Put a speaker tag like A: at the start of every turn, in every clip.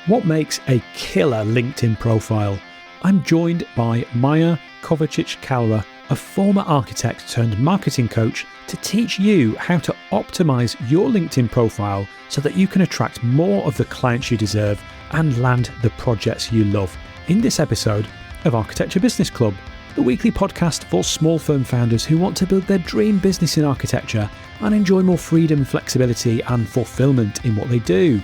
A: What makes a killer LinkedIn profile? I'm joined by Maja Kovacic-Kalra, a former architect turned marketing coach, to teach you how to optimize your LinkedIn profile so that you can attract more of the clients you deserve and land the projects you love in this episode of Architecture Business Club, the weekly podcast for small firm founders who want to build their dream business in architecture and enjoy more freedom, flexibility and fulfillment in what they do.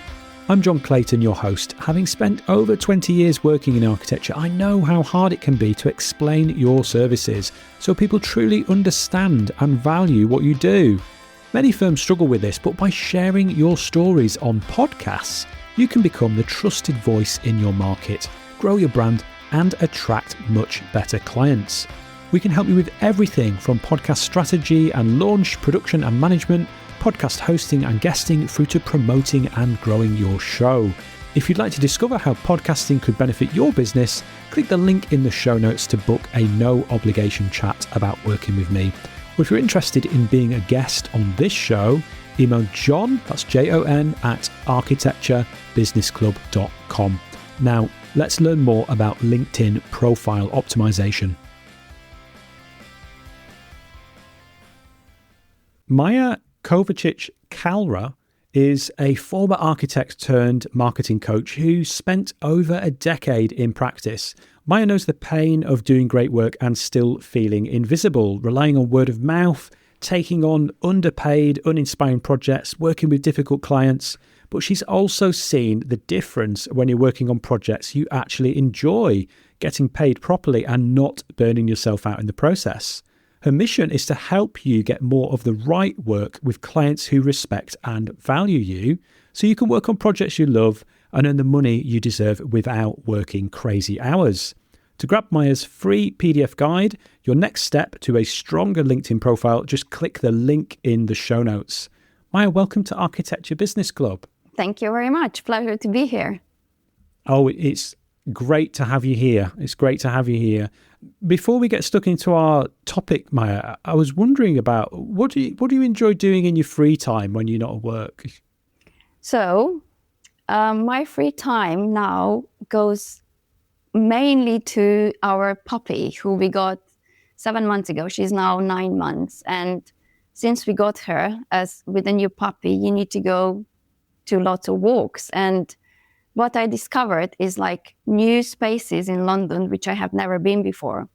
A: I'm John Clayton, your host. Having spent over 20 years working in architecture, I know how hard it can be to explain your services so people truly understand and value what you do. Many firms struggle with this, but by sharing your stories on podcasts, you can become the trusted voice in your market, grow your brand, and attract much better clients. We can help you with everything from podcast strategy and launch, production and management, podcast hosting and guesting, through to promoting and growing your show. If you'd like to discover how podcasting could benefit your business, click the link in the show notes to book a no obligation chat about working with me. Or if you're interested in being a guest on this show, email John, that's Jon, at architecturebusinessclub.com. Now, let's learn more about LinkedIn profile optimization. Maja Kovacic-Kalra is a former architect turned marketing coach who spent over a decade in practice. Maja knows the pain of doing great work and still feeling invisible, relying on word of mouth, taking on underpaid, uninspiring projects, working with difficult clients. But she's also seen the difference when you're working on projects you actually enjoy, getting paid properly and not burning yourself out in the process. Her mission is to help you get more of the right work with clients who respect and value you, so you can work on projects you love and earn the money you deserve without working crazy hours. To grab Maja's free PDF guide, your next step to a stronger LinkedIn profile, just click the link in the show notes. Maja, welcome to Architecture Business Club.
B: Thank you very much. Pleasure to be here.
A: Oh, it's great to have you here. It's great to have you here. Before we get stuck into our topic, Maja, I was wondering about what do you enjoy doing in your free time when you're not at work?
B: So, my free time now goes mainly to our puppy, who we got 7 months ago. She's now 9 months. And since we got her, as with a new puppy, you need to go to lots of walks. And what I discovered is like new spaces in London, which I have never been before.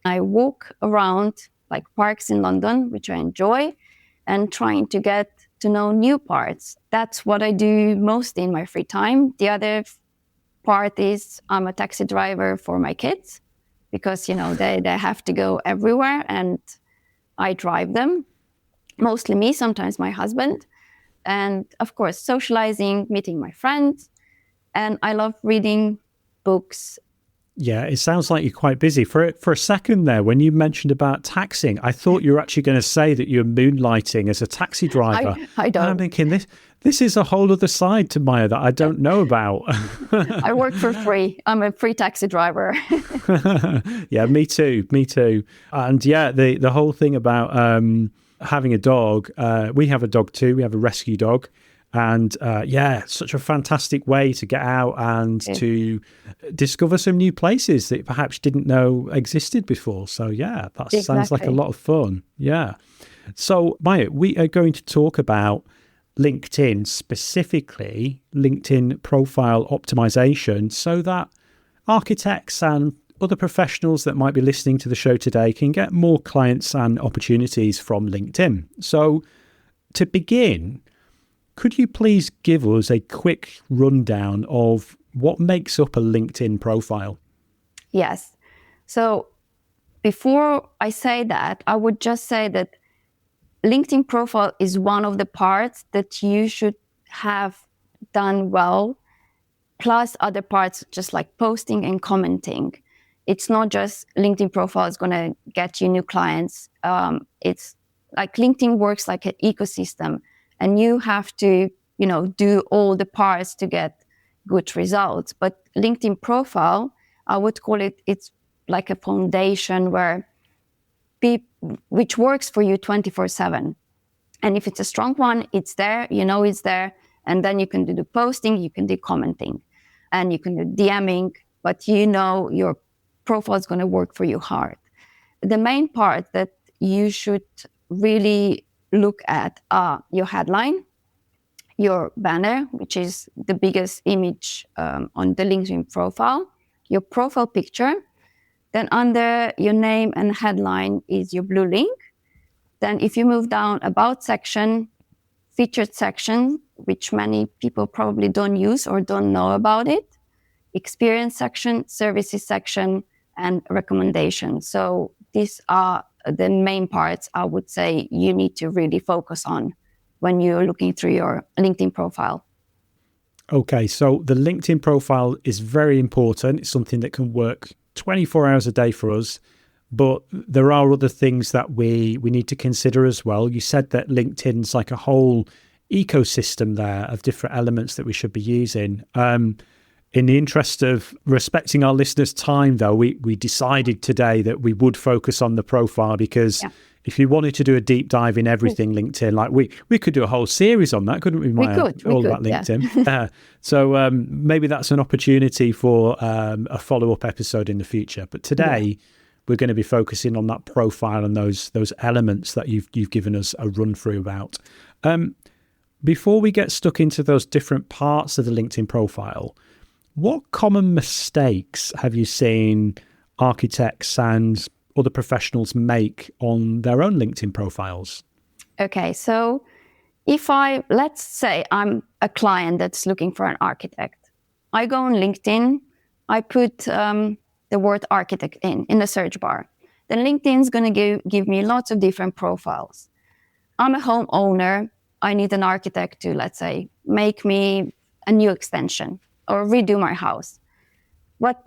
B: I walk around like parks in London, which I enjoy, and trying to get to know new parts. That's what I do most in my free time. The other part is I'm a taxi driver for my kids because, they have to go everywhere and I drive them. Mostly me, sometimes my husband. And of course, socializing, meeting my friends. And I love reading books.
A: Yeah, it sounds like you're quite busy. For a second there, when you mentioned about taxiing, I thought you were actually going to say that you're moonlighting as a taxi driver.
B: I don't.
A: And I'm thinking this is a whole other side to Maja that I don't know about.
B: I work for free. I'm a free taxi driver.
A: Yeah, me too. And yeah, the whole thing about having a dog. We have a dog too. We have a rescue dog. And such a fantastic way to get out and to discover some new places that perhaps didn't know existed before. So yeah, that sounds like a lot of fun. Yeah. So Maja, we are going to talk about LinkedIn, specifically LinkedIn profile optimization, so that architects and other professionals that might be listening to the show today can get more clients and opportunities from LinkedIn. So to begin, could you please give us a quick rundown of what makes up a LinkedIn profile?
B: Yes. So before I say that, I would just say that LinkedIn profile is one of the parts that you should have done well, plus other parts just like posting and commenting. It's not just LinkedIn profile is going to get you new clients. It's like LinkedIn works like an ecosystem. And you have to, do all the parts to get good results. But LinkedIn profile, I would call it's like a foundation which works for you 24/7. And if it's a strong one, it's there, it's there. And then you can do the posting, you can do commenting. and you can do DMing, but you know your profile is going to work for you hard. The main part that you should really look at are your headline, your banner, which is the biggest image on the LinkedIn profile, your profile picture. Then under your name and headline is your blue link. Then if you move down, about section, featured section, which many people probably don't use or don't know about it, experience section, services section, and recommendations. So these are the main parts I would say you need to really focus on when you're looking through your LinkedIn profile.
A: Okay, so the LinkedIn profile is very important. It's something that can work 24 hours a day for us, but there are other things that we need to consider as well. You said that LinkedIn's like a whole ecosystem there of different elements that we should be using. In the interest of respecting our listeners' time, though, we decided today that we would focus on the profile because if you wanted to do a deep dive in everything LinkedIn, like we could do a whole series on that, couldn't we, Maja?
B: We could,
A: about LinkedIn. So maybe that's an opportunity for a follow-up episode in the future. But today we're going to be focusing on that profile and those elements that you've given us a run through about. Before we get stuck into those different parts of the LinkedIn profile, what common mistakes have you seen architects and other professionals make on their own LinkedIn profiles? Okay,
B: so let's say I'm a client that's looking for an architect. I go on LinkedIn, I put the word architect in the search bar. Then LinkedIn's going to give me lots of different profiles. I'm a homeowner. I need an architect to, let's say, make me a new extension or redo my house. What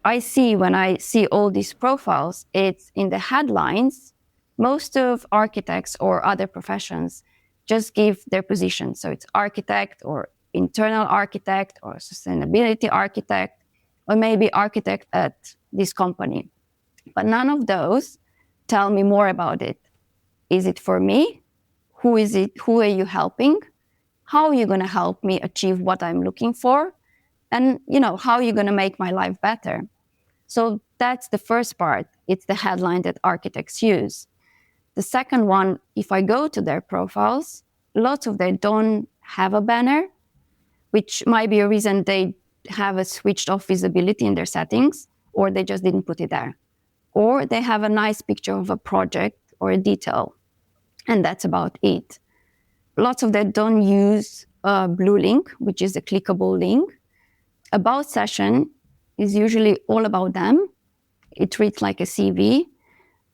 B: I see when I see all these profiles, it's in the headlines. Most of architects or other professions just give their position. So it's architect or internal architect or sustainability architect, or maybe architect at this company. But none of those tell me more about it. Is it for me? Who is it? Who are you helping? How are you going to help me achieve what I'm looking for? And, how are you going to make my life better? So that's the first part. It's the headline that architects use. The second one, if I go to their profiles, lots of them don't have a banner, which might be a reason they have a switched off visibility in their settings, or they just didn't put it there. Or they have a nice picture of a project or a detail, and that's about it. Lots of them don't use a blue link, which is a clickable link. About session is usually all about them. It reads like a CV.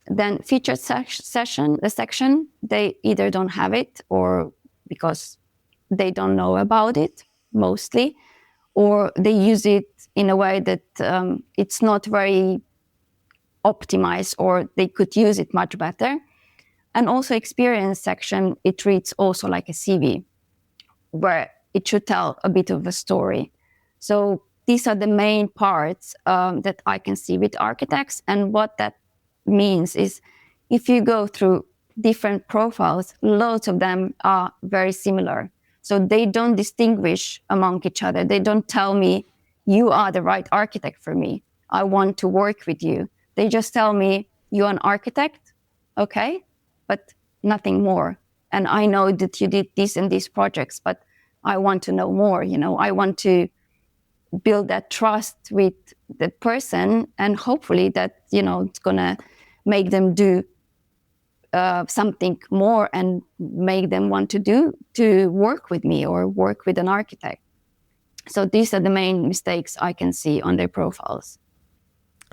B: Then featured section, they either don't have it or because they don't know about it, mostly, or they use it in a way that it's not very optimized, or they could use it much better. And also experience section, it reads also like a CV, where it should tell a bit of a story. So these are the main parts that I can see with architects. And what that means is if you go through different profiles, lots of them are very similar. So they don't distinguish among each other. They don't tell me, you are the right architect for me. I want to work with you. They just tell me, you're an architect, okay, but nothing more. And I know that you did this and these projects, but I want to know more. I want to build that trust with the person, and hopefully that, it's going to make them do something more and make them want to work with me or work with an architect. So these are the main mistakes I can see on their profiles.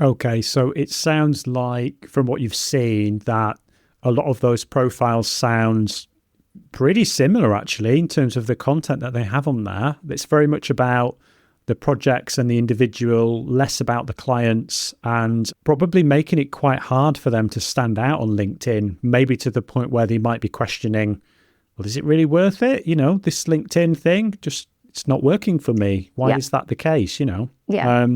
A: Okay, so it sounds like from what you've seen that a lot of those profiles sound pretty similar actually in terms of the content that they have on there. It's very much about the projects and the individual, less about the clients, and probably making it quite hard for them to stand out on LinkedIn, maybe to the point where they might be questioning, well, is it really worth it? This LinkedIn thing, just it's not working for me. Why is that the case?
B: Yeah.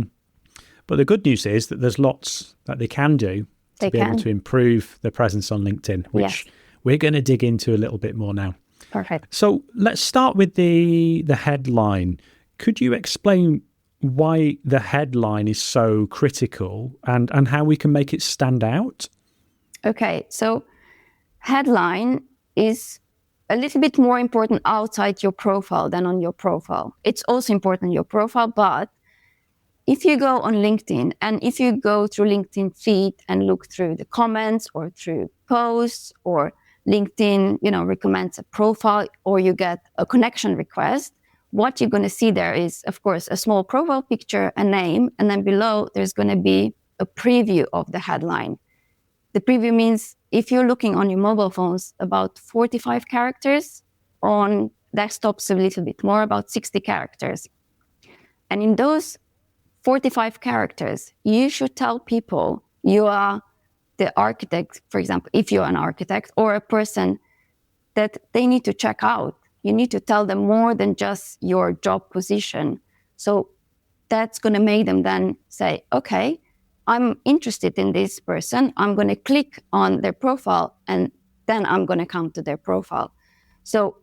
A: But the good news is that there's lots that they can do to be able to improve their presence on LinkedIn, which we're going to dig into a little bit more now.
B: Perfect.
A: So let's start with the headline. Could you explain why the headline is so critical and how we can make it stand out?
B: Okay, so headline is a little bit more important outside your profile than on your profile. It's also important in your profile, but if you go on LinkedIn and if you go through LinkedIn feed and look through the comments or through posts, or LinkedIn, recommends a profile, or you get a connection request, what you're going to see there is, of course, a small profile picture, a name, and then below there's going to be a preview of the headline. The preview means if you're looking on your mobile phones, about 45 characters, on desktops a little bit more, about 60 characters. And in those 45 characters, you should tell people you are the architect, for example, if you're an architect or a person that they need to check out. You need to tell them more than just your job position. So that's going to make them then say, okay, I'm interested in this person. I'm going to click on their profile and then I'm going to come to their profile. So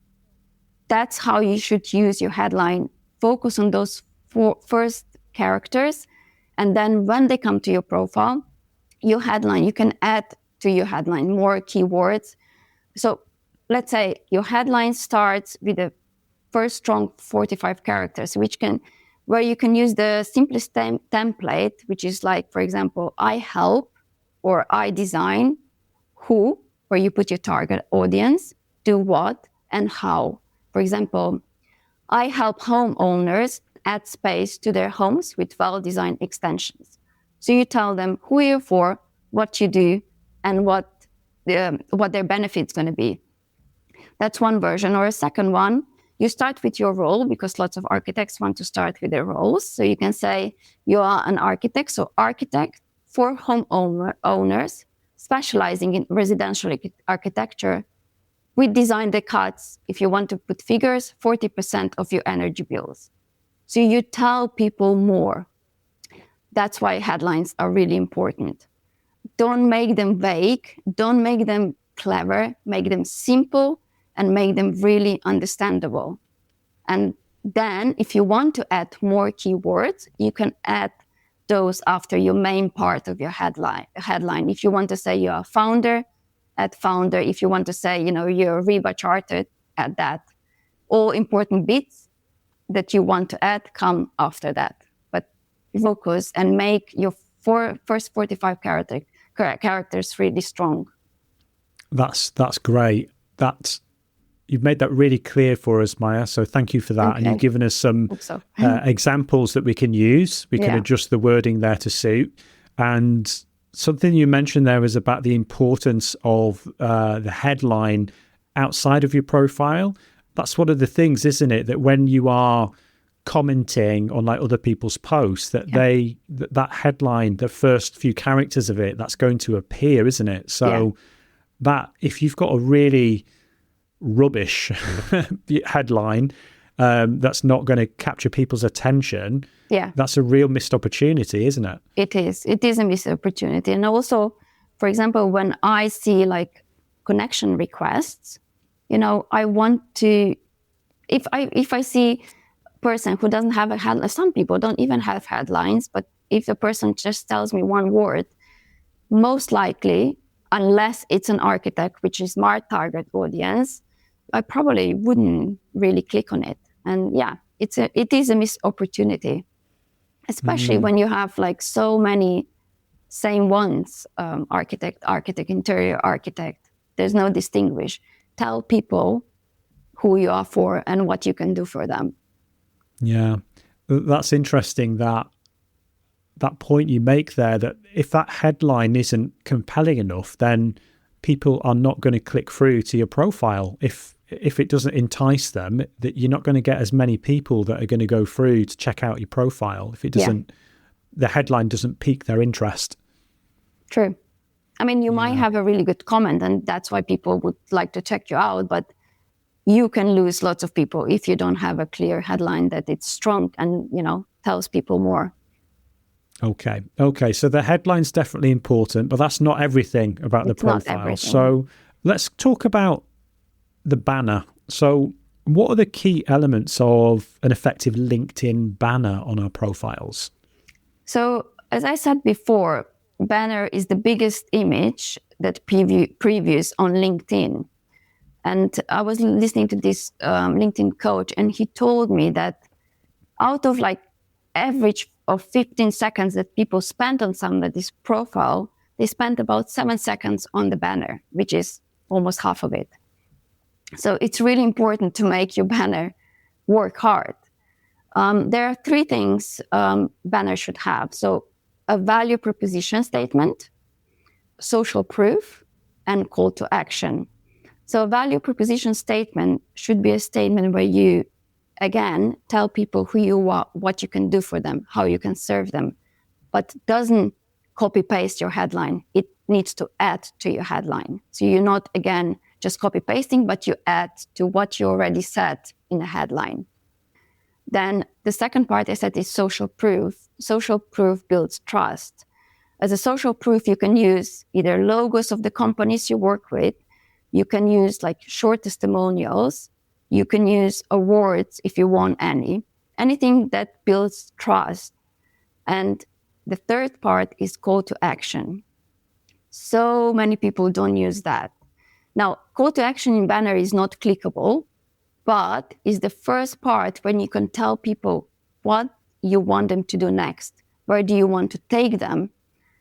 B: that's how you should use your headline. Focus on those first characters. And then when they come to your profile, your headline, you can add to your headline more keywords. So let's say your headline starts with the first strong 45 characters, where you can use the simplest template, which is like, for example, I help or I design, who, where you put your target audience, do what, and how. For example, I help homeowners add space to their homes with well-designed extensions. So you tell them who you're for, what you do, and what their benefit's going to be. That's one version. Or a second one, you start with your role, because lots of architects want to start with their roles. So you can say you are an architect, so architect for homeowners specializing in residential architecture. We design the cuts, if you want to put figures, 40% of your energy bills. So you tell people more. That's why headlines are really important. Don't make them vague. Don't make them clever. Make them simple and make them really understandable. And then if you want to add more keywords, you can add those after your main part of your headline. If you want to say you're a founder, add founder. If you want to say, you're RIBA chartered, add that. All important bits that you want to add come after that. But focus and make your first 45 characters really strong.
A: That's great. You've made that really clear for us, Maja. So thank you for that. Okay. And you've given us some examples that we can use. We can adjust the wording there to suit. And something you mentioned there is about the importance of the headline outside of your profile. That's one of the things, isn't it? That when you are commenting on like other people's posts, that that headline, the first few characters of it, that's going to appear, isn't it? So that if you've got a really rubbish headline that's not going to capture people's attention, that's a real missed opportunity, isn't it? It
B: is a missed opportunity. And also, for example, when I see like connection requests, I want to, if I see a person who doesn't have a headline, some people don't even have headlines, but if the person just tells me one word, most likely, unless it's an architect, which is my target audience, I probably wouldn't really click on it. And it is a missed opportunity, especially when you have like so many same ones, architect, interior architect. There's no distinguish. Tell people who you are for and what you can do for them.
A: Yeah, that's interesting, that point you make there, that if that headline isn't compelling enough, then people are not going to click through to your profile. If it doesn't entice them, that you're not going to get as many people that are going to go through to check out your profile if it doesn't, the headline doesn't pique their interest.
B: True. I mean, you might have a really good comment and that's why people would like to check you out, but you can lose lots of people if you don't have a clear headline that it's strong and, tells people more.
A: Okay. So the headline's definitely important, but that's not everything about the profile. So let's talk about the banner. So What are the key elements of an effective LinkedIn banner on our profiles?
B: So, as I said before, banner is the biggest image that previews on LinkedIn. And I was listening to this LinkedIn coach, and he told me that out of like average of 15 seconds that people spend on somebody's profile, they spent about 7 seconds on the banner, which is almost half of it. So it's really important to make your banner work hard. There are 3 things banner should have. So a value proposition statement, social proof, and call to action. So a value proposition statement should be a statement where you, again, tell people who you are, what you can do for them, how you can serve them, but doesn't copy-paste your headline. It needs to add to your headline. So you're not, again, just copy-pasting, but you add to what you already said in the headline. Then the second part I said is social proof. Social proof builds trust. As a social proof, you can use either logos of the companies you work with, you can use like short testimonials, you can use awards if you want anything that builds trust. And the third part is call to action. So many people don't use that. Now, call to action in banner is not clickable, but is the first part when you can tell people what you want them to do next. Where do you want to take them?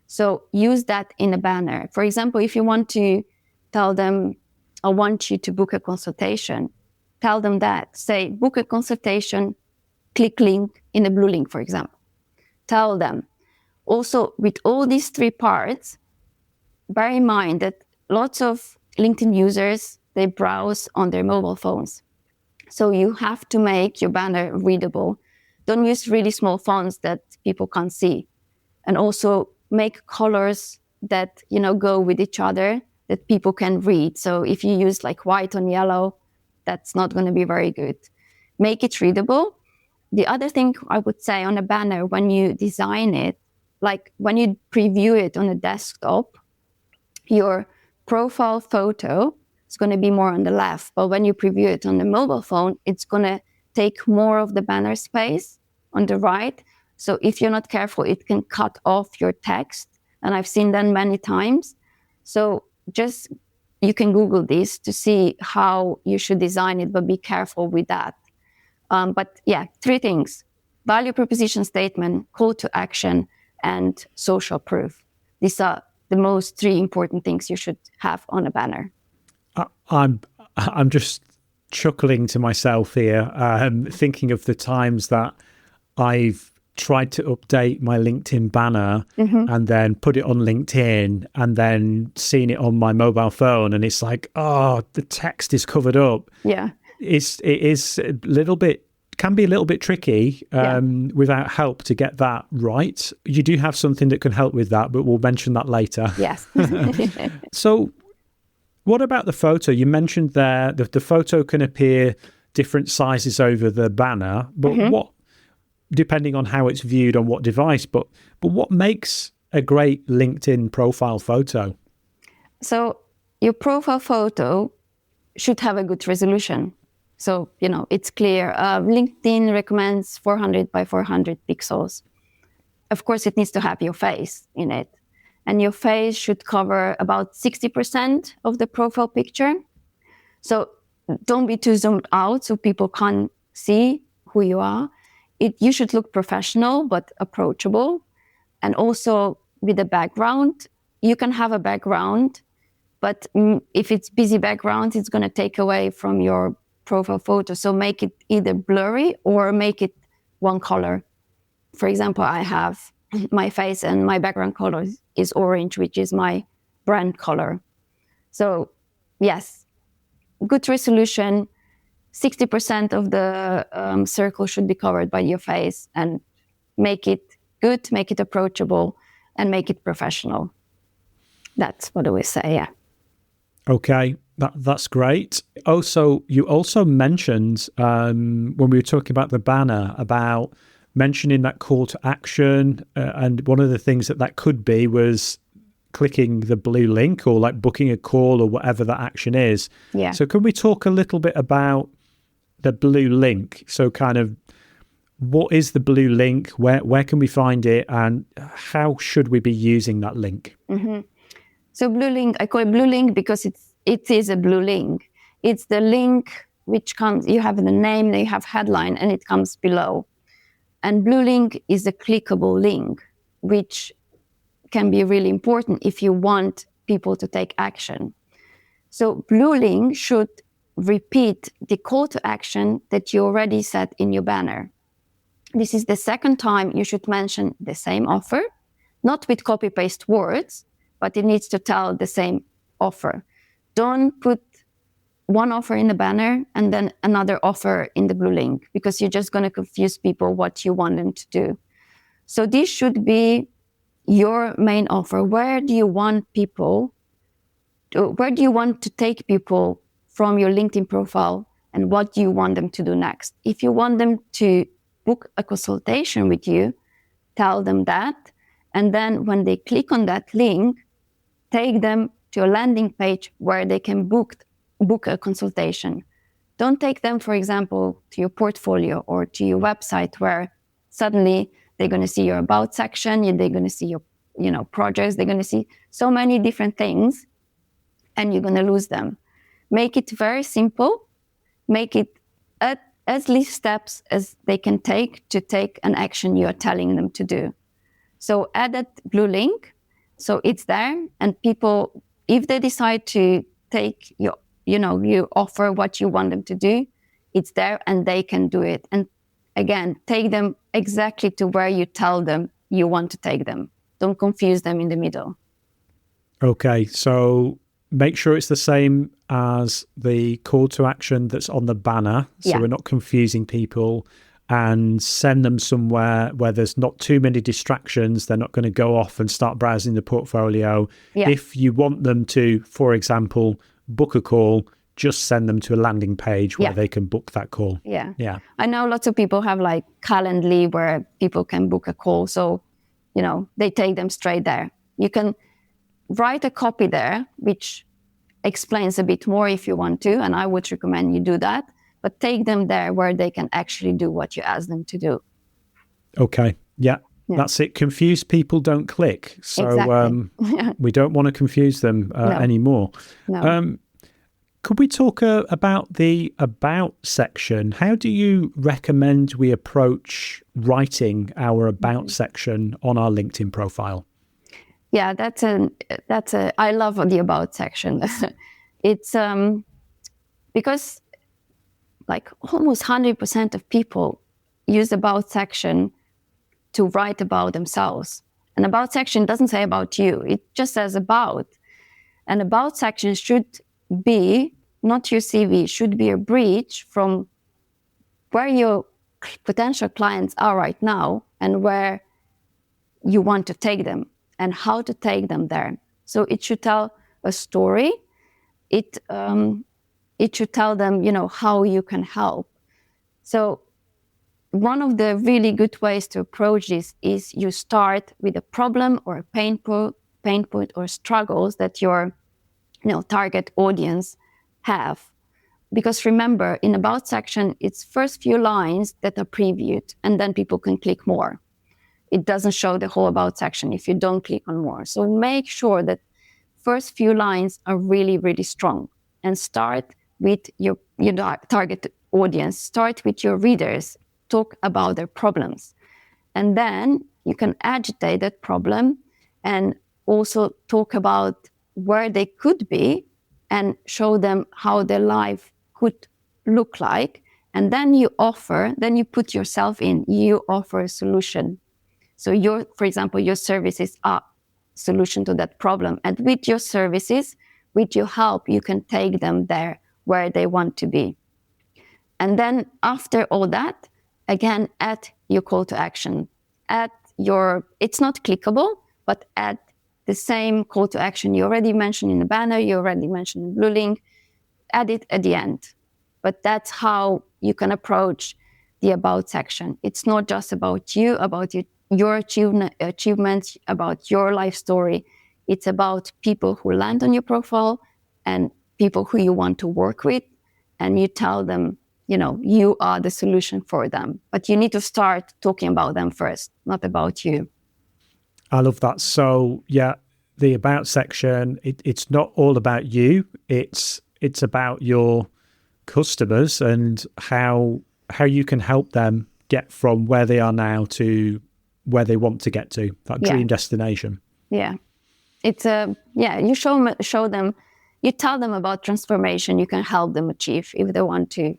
B: So use that in a banner. For example, if you want to tell them, I want you to book a consultation, tell them that. Say, book a consultation, click link in a blue link, for example. Tell them. Also, with all these 3 parts, bear in mind that lots of LinkedIn users, they browse on their mobile phones. So you have to make your banner readable. Don't use really small fonts that people can't see. And also make colors that, go with each other that people can read. So if you use like white on yellow, that's not going to be very good. Make it readable. The other thing I would say on a banner, when you design it, like when you preview it on a desktop, your profile photo is going to be more on the left. But when you preview it on the mobile phone, it's going to take more of the banner space on the right. So if you're not careful, it can cut off your text. And I've seen that many times. So you can Google this to see how you should design it, but be careful with that. But yeah, 3 things: value proposition statement, call to action, and social proof. These are the most 3 important things you should have on a banner.
A: I'm just chuckling to myself here, thinking of the times that I've tried to update my LinkedIn banner and then put it on LinkedIn and then seen it on my mobile phone, and it's like, oh, the text is covered up.
B: Yeah.
A: It is a little bit, can be a little bit tricky without help to get that right. You do have something that can help with that, but we'll mention that later.
B: Yes.
A: So what about the photo? You mentioned there that the photo can appear different sizes over the banner, but what, depending on how it's viewed on what device, but what makes a great LinkedIn profile photo?
B: So your profile photo should have a good resolution. So, it's clear. LinkedIn recommends 400 by 400 pixels. Of course, it needs to have your face in it. And your face should cover about 60% of the profile picture. So don't be too zoomed out so people can't see who you are. You should look professional but approachable. And also with the background, you can have a background, but if it's busy background, it's going to take away from your profile photo. So make it either blurry or make it one color. For example, I have my face and my background color is orange, which is my brand color. So yes, good resolution. 60% of the circle should be covered by your face, and make it good, make it approachable, and make it professional. That's what I would say, yeah.
A: Okay, that's great. Also, you also mentioned when we were talking about the banner, about mentioning that call to action, and one of the things that could be was clicking the blue link or like booking a call or whatever that action is.
B: Yeah.
A: So can we talk a little bit about the blue link. So kind of, what is the blue link? Where can we find it? And how should we be using that link?
B: Mm-hmm. So blue link, I call it blue link because it is a blue link. It's the link which comes, you have the name, you have headline, and it comes below. And blue link is a clickable link, which can be really important if you want people to take action. So blue link should repeat the call to action that you already set in your banner. This is the second time you should mention the same offer, not with copy-paste words, but it needs to tell the same offer. Don't put one offer in the banner and then another offer in the blue link, because you're just going to confuse people what you want them to do. So this should be your main offer. Where do you want to take people from your LinkedIn profile, and what do you want them to do next? If you want them to book a consultation with you, tell them that. And then when they click on that link, take them to a landing page where they can book a consultation. Don't take them, for example, to your portfolio or to your website where suddenly they're going to see your about section, they're going to see your projects, they're going to see so many different things, and you're going to lose them. Make it very simple. Make it as least steps as they can take to take an action you're telling them to do. So add that blue link, so it's there, and people, if they decide to take you offer what you want them to do, it's there and they can do it. And again, take them exactly to where you tell them you want to take them. Don't confuse them in the middle.
A: Okay, so make sure it's the same as the call to action that's on the banner, so we're not confusing people, and send them somewhere where there's not too many distractions. They're not going to go off and start browsing the portfolio. Yeah. If you want them to, for example, book a call, just send them to a landing page where they can book that call. Yeah.
B: I know lots of people have like Calendly where people can book a call. So, they take them straight there. You can write a copy there, which explains a bit more if you want to, and I would recommend you do that, but take them there where they can actually do what you ask them to do.
A: Okay. Yeah. That's it. Confused people don't click. So exactly. We don't want to confuse them anymore.
B: No.
A: Could we talk about the About section? How do you recommend we approach writing our About section on our LinkedIn profile?
B: Yeah, I love the About section. It's because like almost 100% of people use About section to write about themselves. An About section doesn't say about you. It just says about. An About section should be, not your CV, should be a bridge from where your potential clients are right now and where you want to take them and how to take them there. So it should tell a story. It should tell them, how you can help. So one of the really good ways to approach this is you start with a problem or a pain point or struggles that your target audience have. Because remember, in About section, it's first few lines that are previewed, and then people can click more. It doesn't show the whole About section if you don't click on more. So make sure that first few lines are really, really strong, and start with your target audience. Start with your readers. Talk about their problems. And then you can agitate that problem and also talk about where they could be and show them how their life could look like. And then you put yourself in, you offer a solution. So for example, your services are solution to that problem. And with your services, with your help, you can take them there where they want to be. And then after all that, again, add your call to action. It's not clickable, but add the same call to action you already mentioned in the banner, you already mentioned in Blue Link, add it at the end. But that's how you can approach the About section. It's not just about you, about your achievements, about your life story. It's about people who land on your profile and people who you want to work with. And you tell them, you are the solution for them. But you need to start talking about them first, not about you.
A: I love that. So yeah, the about section, it's not all about you. It's about your customers and how you can help them get from where they are now to where they want to get to, that dream destination.
B: Yeah. It's you show them, you tell them about transformation you can help them achieve if they want to,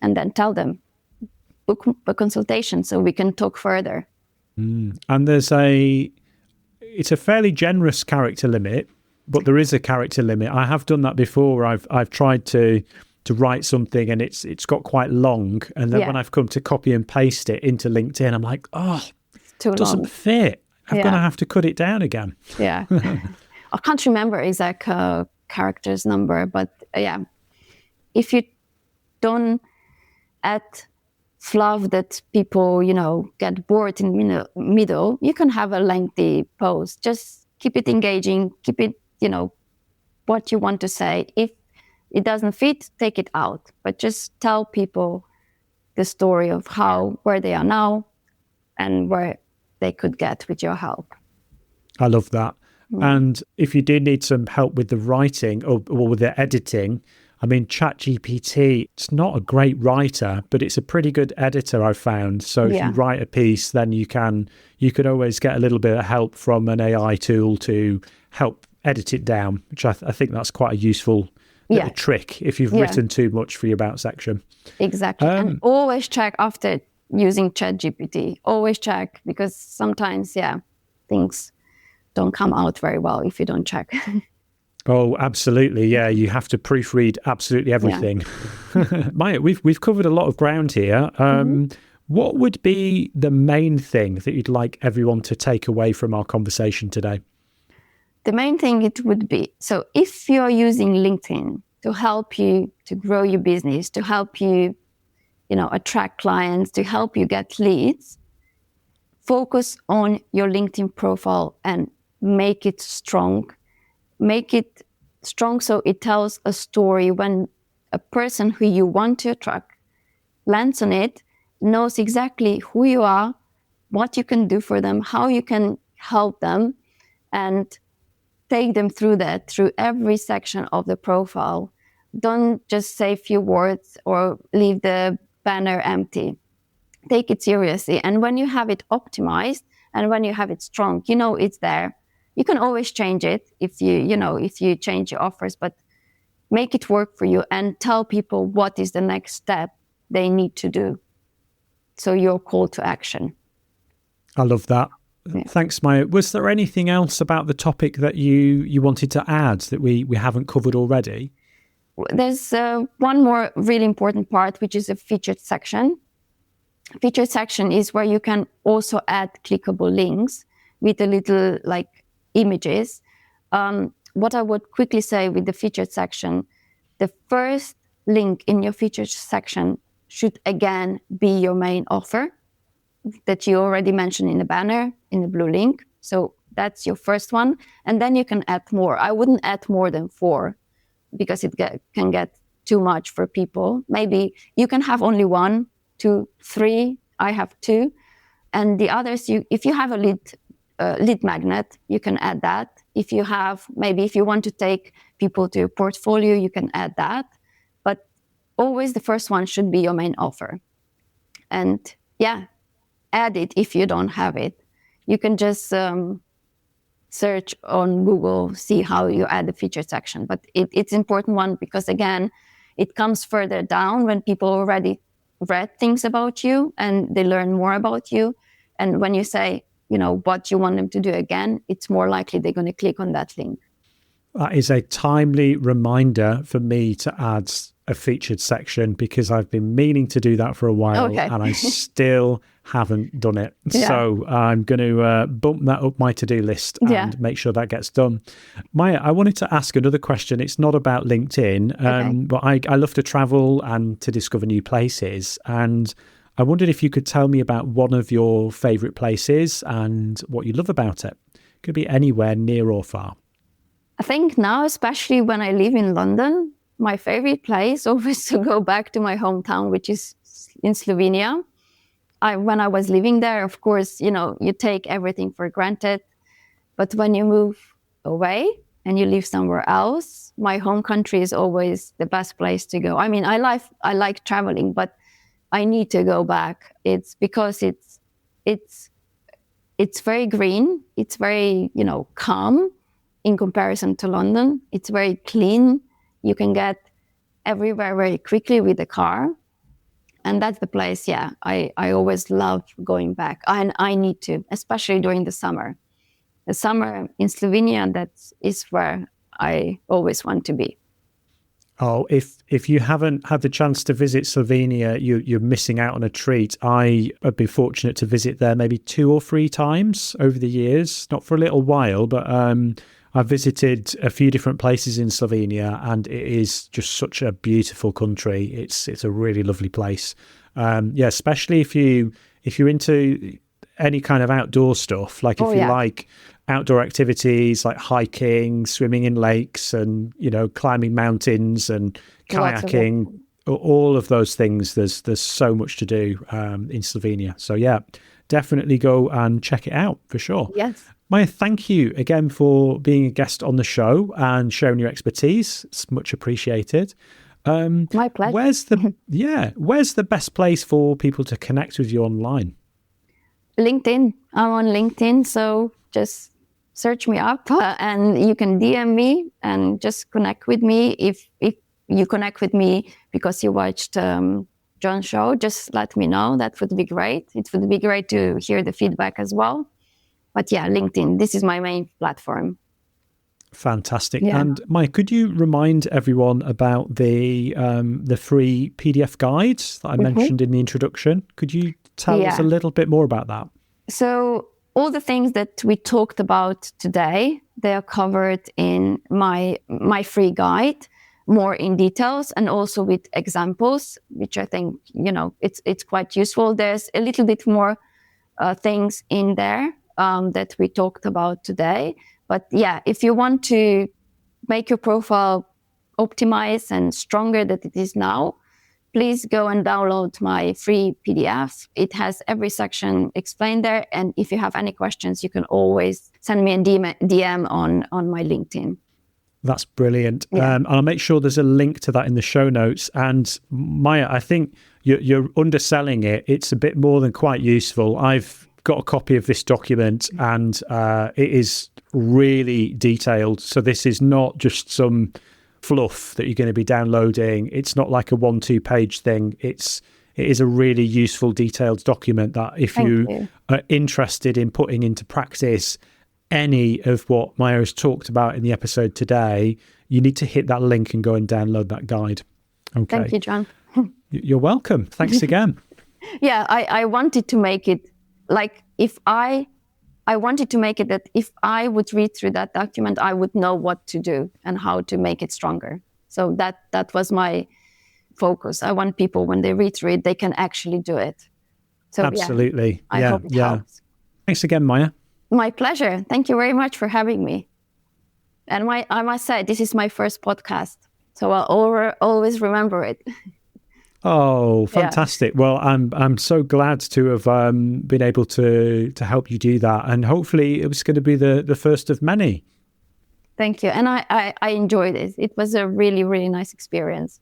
B: and then tell them, book a consultation so we can talk further.
A: And it's a fairly generous character limit, but there is a character limit. I have done that before. I've tried to write something and it's got quite long, and then when I've come to copy and paste it into LinkedIn, I'm like,
B: it
A: doesn't fit. I'm going to have to cut it down again.
B: Yeah. I can't remember exact characters number, but if you don't add fluff that people, get bored in middle, you can have a lengthy post. Just keep it engaging, keep it, what you want to say. If it doesn't fit, take it out. But just tell people the story of where they are now and where they could get with your help.
A: I love that. And if you do need some help with the writing or with the editing, I mean, ChatGPT, it's not a great writer, but it's a pretty good editor, I've found. So if you write a piece, then you could always get a little bit of help from an AI tool to help edit it down, which I think that's quite a useful little trick if you've written too much for your about section.
B: Exactly. And always check after using ChatGPT. Always check, because sometimes, things don't come out very well if you don't check.
A: Oh, absolutely. Yeah, you have to proofread absolutely everything. Maja, we've covered a lot of ground here. What would be the main thing that you'd like everyone to take away from our conversation today?
B: The main thing it would be, so if you're using LinkedIn to help you to grow your business, to help you, attract clients, to help you get leads, focus on your LinkedIn profile and make it strong. Make it strong so it tells a story. When a person who you want to attract lands on it, knows exactly who you are, what you can do for them, how you can help them, and take them through every section of the profile. Don't just say a few words or leave the banner empty. Take it seriously. And when you have it optimized and when you have it strong, it's there. You can always change it if you change your offers, but make it work for you and tell people what is the next step they need to do. So your call to action.
A: I love that. Yeah. Thanks, Maja. Was there anything else about the topic that you wanted to add that we haven't covered already?
B: There's one more really important part, which is a featured section. Featured section is where you can also add clickable links with a little images. What I would quickly say with the featured section, the first link in your featured section should again be your main offer that you already mentioned in the banner, in the blue link. So that's your first one. And then you can add more. I wouldn't add more than 4 because it can get too much for people. Maybe you can have only 1, 2, 3. I have 2. And the others, if you have a lead magnet, you can add that. If you want to take people to your portfolio, you can add that. But always the first one should be your main offer. And add it if you don't have it. You can just search on Google, see how you add the featured section. But it's important one because, again, it comes further down when people already read things about you and they learn more about you. And when you say, what you want them to do again, it's more likely they're going to click on that link.
A: That is a timely reminder for me to add a featured section because I've been meaning to do that for a while and I still haven't done it. Yeah. So I'm going to bump that up my to-do list and make sure that gets done. Maja, I wanted to ask another question. It's not about LinkedIn, but I love to travel and to discover new places. And I wondered if you could tell me about one of your favourite places and what you love about it. It could be anywhere near or far.
B: I think now, especially when I live in London, my favorite place always to go back to my hometown, which is in Slovenia. When I was living there, of course, you take everything for granted. But when you move away and you live somewhere else, my home country is always the best place to go. I mean, I like traveling, but I need to go back. It's because it's very green. It's very, calm in comparison to London. It's very clean. You can get everywhere very quickly with the car. And that's the place, I always love going back. And I need to, especially during the summer. The summer in Slovenia, that is where I always want to be.
A: Oh, if you haven't had the chance to visit Slovenia, you're missing out on a treat. I have been fortunate to visit there maybe 2 or 3 times over the years, not for a little while, but I've visited a few different places in Slovenia, and it is just such a beautiful country. It's a really lovely place. Especially if you're into any kind of outdoor stuff, like if you like outdoor activities like hiking, swimming in lakes, and climbing mountains and kayaking, all of those things. There's so much to do in Slovenia. So definitely go and check it out for sure.
B: Yes.
A: Maja, thank you again for being a guest on the show and sharing your expertise. It's much appreciated.
B: My pleasure.
A: Where's the best place for people to connect with you online?
B: LinkedIn. I'm on LinkedIn, so just search me up and you can DM me and just connect with me. If you connect with me because you watched John's show, just let me know. That would be great. It would be great to hear the feedback as well. But LinkedIn, this is my main platform.
A: Fantastic. Yeah. And Mike, could you remind everyone about the free PDF guides that I mentioned in the introduction? Could you tell us a little bit more about that?
B: So all the things that we talked about today, they are covered in my free guide, more in details, and also with examples, which I think, it's quite useful. There's a little bit more things in there that we talked about today. But if you want to make your profile optimize and stronger than it is now, please go and download my free PDF. It has every section explained there. And if you have any questions, you can always send me a DM on my LinkedIn.
A: That's brilliant. And I'll make sure there's a link to that in the show notes. And Maja, I think you're underselling it. It's a bit more than quite useful. I've got a copy of this document and it is really detailed. So this is not just some fluff that you're going to be downloading. It's not like a 1-2 page thing. It is a really useful, detailed document that if you are interested in putting into practice any of what Maja has talked about in the episode today, you need to hit that link and go and download that guide. Okay.
B: Thank you, John.
A: You're welcome. Thanks again.
B: I wanted to make it like I wanted to make it that if I would read through that document, I would know what to do and how to make it stronger. So that was my focus. I want people, when they read through it, they can actually do it. So
A: absolutely.
B: I hope it helps.
A: Thanks again, Maja.
B: My pleasure. Thank you very much for having me. And I must say, this is my first podcast, so I'll always remember it.
A: Oh, fantastic. Well, I'm so glad to have been able to help you do that. And hopefully it was going to be the first of many.
B: Thank you. And I enjoyed it. It was a really, really nice experience.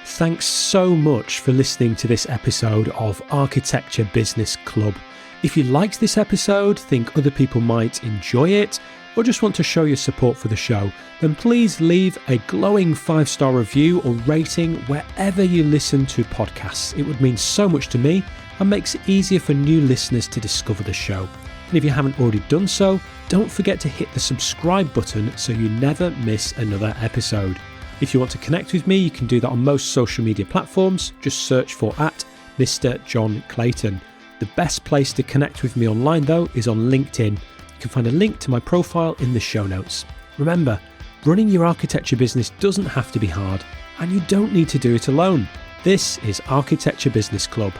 A: Thanks so much for listening to this episode of Architecture Business Club. If you liked this episode, think other people might enjoy it, or just want to show your support for the show, then please leave a glowing 5-star review or rating wherever you listen to podcasts. It would mean so much to me and makes it easier for new listeners to discover the show. And if you haven't already done so, don't forget to hit the subscribe button so you never miss another episode. If you want to connect with me, you can do that on most social media platforms. Just search for @Mr. John Clayton. The best place to connect with me online, though, is on LinkedIn. You can find a link to my profile in the show notes. Remember, running your architecture business doesn't have to be hard, and you don't need to do it alone. This is Architecture Business Club.